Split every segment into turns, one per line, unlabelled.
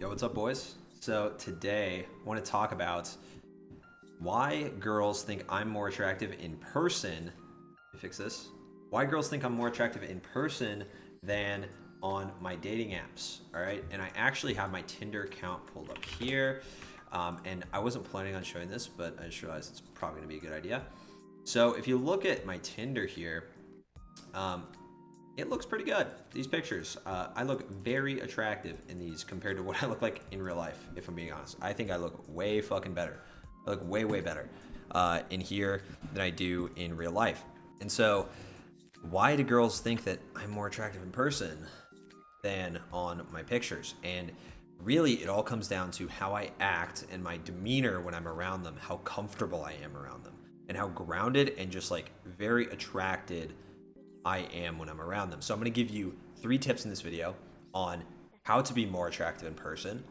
Yo, what's up, boys? So today I want to talk about why girls think I'm more attractive in person. Let me fix this. Why girls think I'm more attractive in person than on my dating apps. All right, and I actually have my Tinder account pulled up here, and I wasn't planning on showing this, but I just realized it's probably gonna be a good idea. So if you look at my Tinder here, um, it looks pretty good. These pictures, I look very attractive in these compared to what I look like in real life, if I'm being honest. I think I look way fucking better. I look way, way better in here than I do in real life. And so why do girls think that I'm more attractive in person than on my pictures? And really, it all comes down to how I act and my demeanor when I'm around them, how comfortable I am around them, and how grounded and just like very attracted I am when I'm around them. So I'm going to give you 3 tips in this video on how to be more attractive in person.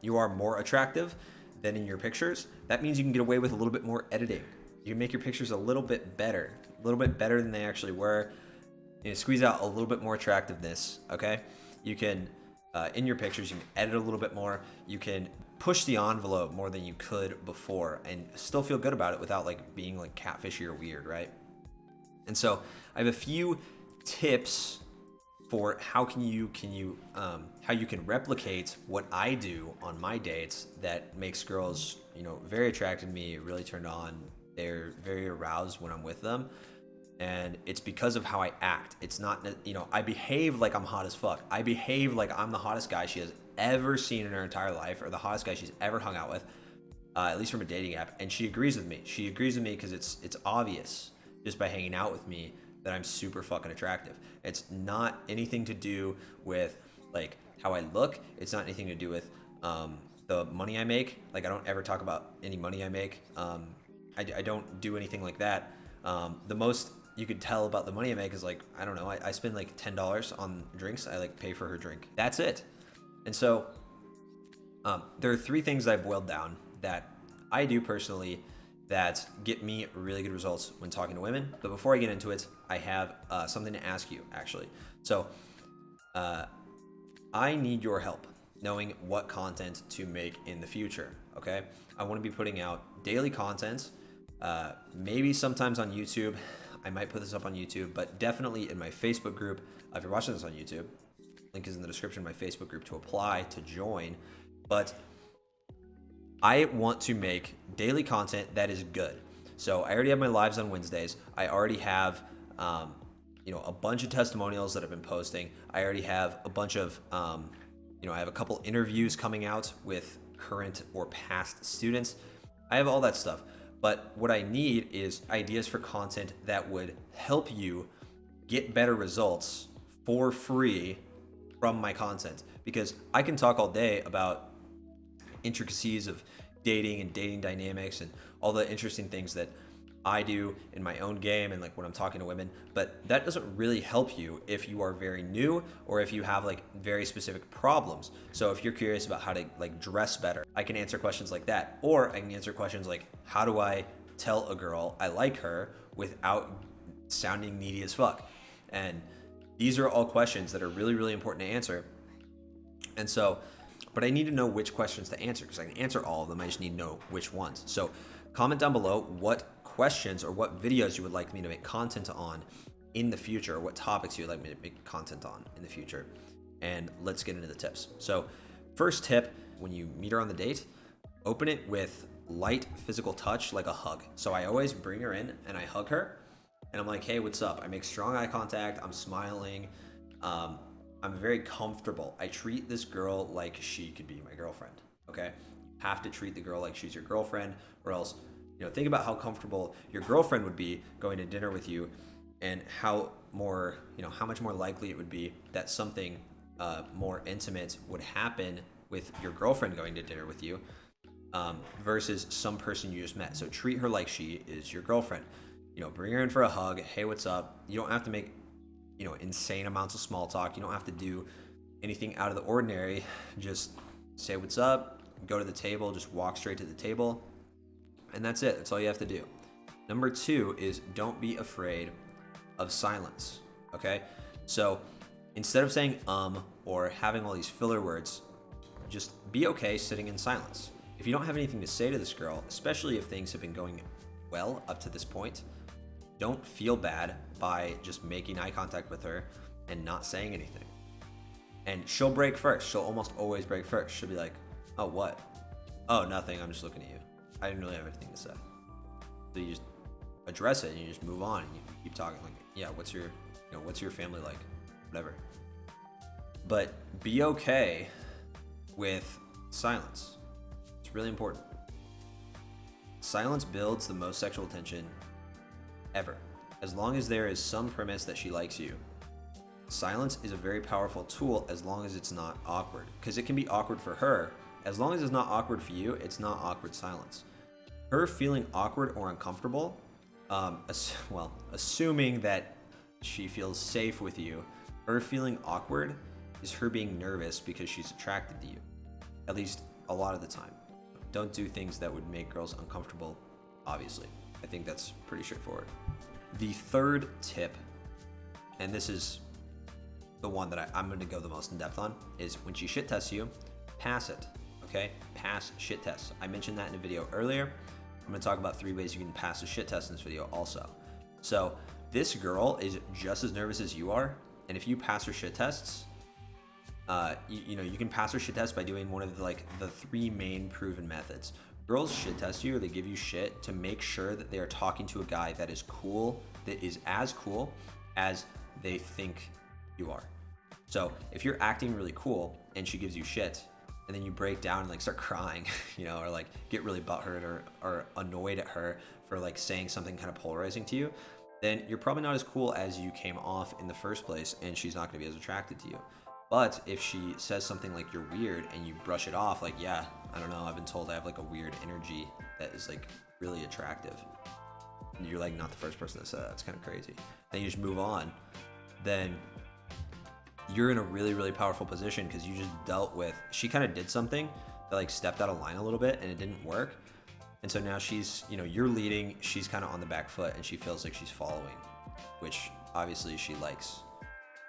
You are more attractive than in your pictures. That means you can get away with a little bit more editing. You can make your pictures a little bit better than they actually were. You know, squeeze out a little bit more attractiveness, okay? You can, in your pictures, you can edit a little bit more. You can push the envelope more than you could before and still feel good about it without like being like catfishy or weird, right? And so I have a few tips for how you can replicate what I do on my dates that makes girls, very attracted to me, really turned on. They're very aroused when I'm with them. And it's because of how I act. It's not, I behave like I'm hot as fuck. I behave like I'm the hottest guy she has ever seen in her entire life, or the hottest guy she's ever hung out with, at least from a dating app. And she agrees with me. She agrees with me because it's obvious just by hanging out with me that I'm super fucking attractive. It's not anything to do with like how I look. It's not anything to do with the money I make. Like, I don't ever talk about any money I make. I don't do anything like that. The most you could tell about the money I make is like, I don't know, I spend like $10 on drinks. I like pay for her drink. That's it. And so there are 3 things that I boiled down that I do personally that get me really good results when talking to women. But before I get into it, I have something to ask you, actually. So I need your help knowing what content to make in the future, okay? I want to be putting out daily content, maybe sometimes on YouTube. I might put this up on YouTube, but definitely in my Facebook group. If you're watching this on YouTube, link is in the description of my Facebook group to apply to join. But I want to make daily content that is good. So I already have my lives on Wednesdays. I already have, a bunch of testimonials that I've been posting. I already have a bunch of, I have a couple interviews coming out with current or past students. I have all that stuff. But what I need is ideas for content that would help you get better results for free from my content. Because I can talk all day about intricacies of dating and dating dynamics and all the interesting things that I do in my own game and like when I'm talking to women, but that doesn't really help you if you are very new or if you have like very specific problems. So if you're curious about how to like dress better, I can answer questions like that, or I can answer questions like, how do I tell a girl I like her without sounding needy as fuck? And these are all questions that are really, really important to answer. And so, but I need to know which questions to answer because I can answer all of them. I just need to know which ones. So comment down below what questions or what videos you would like me to make content on in the future, or what topics you would like me to make content on in the future. And let's get into the tips. So first tip, when you meet her on the date, open it with light physical touch, like a hug. So I always bring her in and I hug her and I'm like, hey, what's up? I make strong eye contact. I'm smiling. I'm very comfortable. I treat this girl like she could be my girlfriend, okay? Have to treat the girl like she's your girlfriend, or else, think about how comfortable your girlfriend would be going to dinner with you, and how much more likely it would be that something more intimate would happen with your girlfriend going to dinner with you versus some person you just met. So treat her like she is your girlfriend. Bring her in for a hug. Hey, what's up? You don't have to make insane amounts of small talk. You don't have to do anything out of the ordinary. Just say what's up, go to the table, just walk straight to the table, and that's it. That's all you have to do. Number 2 is don't be afraid of silence, okay? So instead of saying or having all these filler words, just be okay sitting in silence. If you don't have anything to say to this girl, especially if things have been going well up to this point, don't feel bad by just making eye contact with her and not saying anything. And she'll break first. She'll almost always break first. She'll be like, oh, what? Oh, nothing. I'm just looking at you. I didn't really have anything to say. So you just address it and you just move on and you keep talking. Like, yeah, what's your family like? Whatever. But be okay with silence. It's really important. Silence builds the most sexual tension ever. As long as there is some premise that she likes you, silence is a very powerful tool as long as it's not awkward. Because it can be awkward for her. As long as it's not awkward for you, it's not awkward silence. Her feeling awkward or uncomfortable, assuming that she feels safe with you, her feeling awkward is her being nervous because she's attracted to you. At least a lot of the time. Don't do things that would make girls uncomfortable, obviously. I think that's pretty straightforward. The third tip, and this is the one that I'm going to go the most in depth on, is when she shit tests you, pass it, okay? Pass shit tests. I mentioned that in a video earlier. I'm going to talk about 3 ways you can pass a shit test in this video also. So this girl is just as nervous as you are, and if you pass her shit tests, you can pass her shit test by doing one of the 3 main proven methods. Girls shit test you, or they give you shit to make sure that they are talking to a guy that is cool, that is as cool as they think you are. So if you're acting really cool and she gives you shit, and then you break down and start crying, or get really butthurt or annoyed at her for saying something kind of polarizing to you, then you're probably not as cool as you came off in the first place, and she's not going to be as attracted to you. But if she says something like you're weird and you brush it off, yeah, I don't know, I've been told I have a weird energy that is really attractive, and you're not the first person that said that, it's kind of crazy, then you just move on, then you're in a really, really powerful position because you just dealt with, she kind of did something that stepped out of line a little bit and it didn't work. And so now she's, you're leading, she's kind of on the back foot and she feels like she's following, which obviously she likes.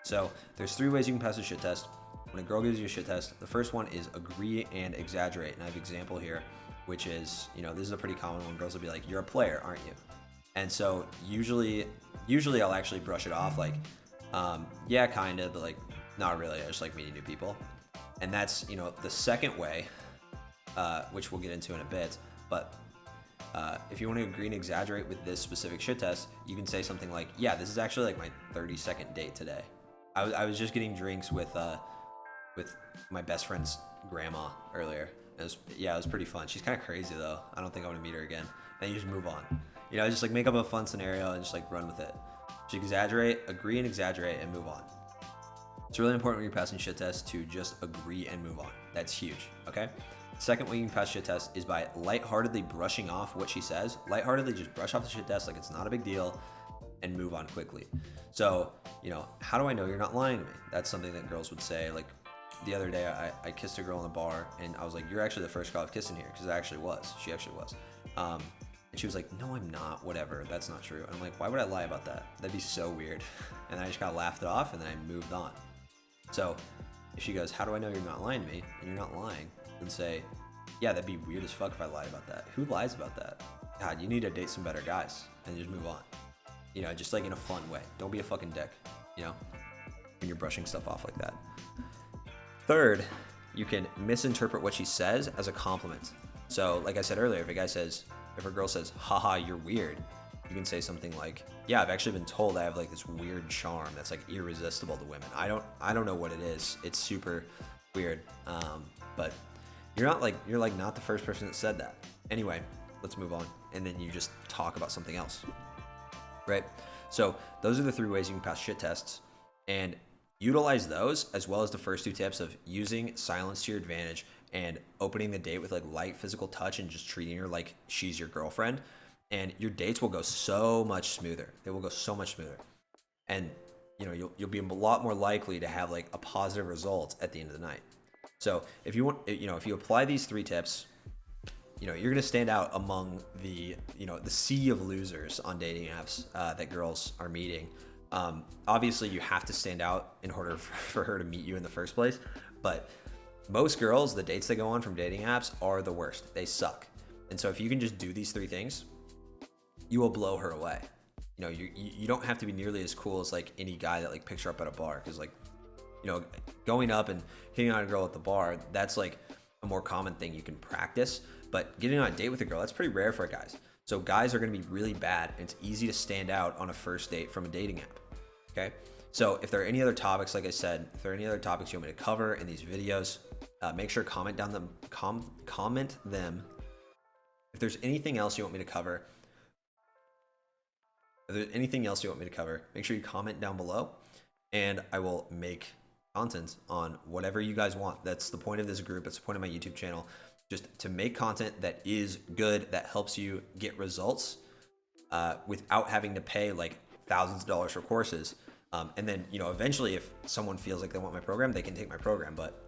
So there's 3 ways you can pass a shit test. When a girl gives you a shit test, the first one is agree and exaggerate. And I have an example here, which is, this is a pretty common one. Girls will be like, you're a player, aren't you? And so usually I'll actually brush it off yeah, kind of, but not really. I just like meeting new people. And that's, the second way, which we'll get into in a bit. But if you want to agree and exaggerate with this specific shit test, you can say something like, yeah, this is actually my 30-second date today. I was just getting drinks with my best friend's grandma earlier. It was pretty fun. She's kind of crazy though. I don't think I want to meet her again. Then you just move on. Just make up a fun scenario and just run with it. Just exaggerate, agree and exaggerate, and move on. It's really important when you're passing shit tests to just agree and move on. That's huge, okay? Second way you can pass shit test is by lightheartedly brushing off what she says. Lightheartedly just brush off the shit test like it's not a big deal and move on quickly. So, how do I know you're not lying to me? That's something that girls would say. The other day, I kissed a girl in the bar and I was like, you're actually the first girl I've kissed in here, because I actually was. She actually was. And she was like, no, I'm not, whatever. That's not true. And I'm like, why would I lie about that? That'd be so weird. And I just kind of laughed it off and then I moved on. So if she goes, how do I know you're not lying to me? And you're not lying, then say, yeah, that'd be weird as fuck if I lied about that. Who lies about that? God, you need to date some better guys and just move on. Just in a fun way. Don't be a fucking dick, when you're brushing stuff off like that. Third, you can misinterpret what she says as a compliment. So like I said earlier, if a girl says, haha, you're weird, you can say something like, yeah, I've actually been told I have this weird charm that's irresistible to women. I don't know what it is. It's super weird. But you're not the first person that said that. Anyway, let's move on. And then you just talk about something else, right? So those are the 3 ways you can pass shit tests, and utilize those as well as the first 2 tips of using silence to your advantage and opening the date with light physical touch and just treating her like she's your girlfriend. And your dates will go so much smoother. They will go so much smoother. And you'll be a lot more likely to have a positive result at the end of the night. So if you apply these 3 tips, you're going to stand out among the sea of losers on dating apps that girls are meeting. Obviously you have to stand out in order for her to meet you in the first place, but most girls, the dates they go on from dating apps are the worst. They suck. And so if you can just do these 3 things, you will blow her away. You know, you don't have to be nearly as cool as like any guy that like picks her up at a bar, because like, you know, going up and hitting on a girl at the bar, that's like a more common thing you can practice. But getting on a date with a girl, that's pretty rare for guys. So guys are going to be really bad, and it's easy to stand out on a first date from a dating app. Okay. So if there are any other topics, like I said, if there are any other topics you want me to cover in these videos, make sure comment them. If there's anything else you want me to cover, make sure you comment down below, and I will make content on whatever you guys want. That's the point of this group. That's the point of my YouTube channel, just to make content that is good, that helps you get results without having to pay like thousands of dollars for courses. And then, you know, eventually if someone feels like they want my program, they can take my program. But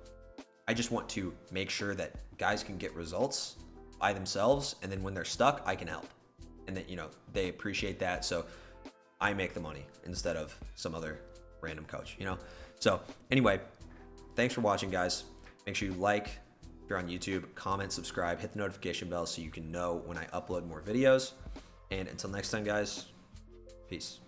I just want to make sure that guys can get results by themselves, and then when they're stuck, I can help. And that, you know, they appreciate that. So I make the money instead of some other random coach, you know? So anyway, thanks for watching, guys. Make sure you like if you're on YouTube, comment, subscribe, hit the notification bell so you can know when I upload more videos. And until next time, guys, peace.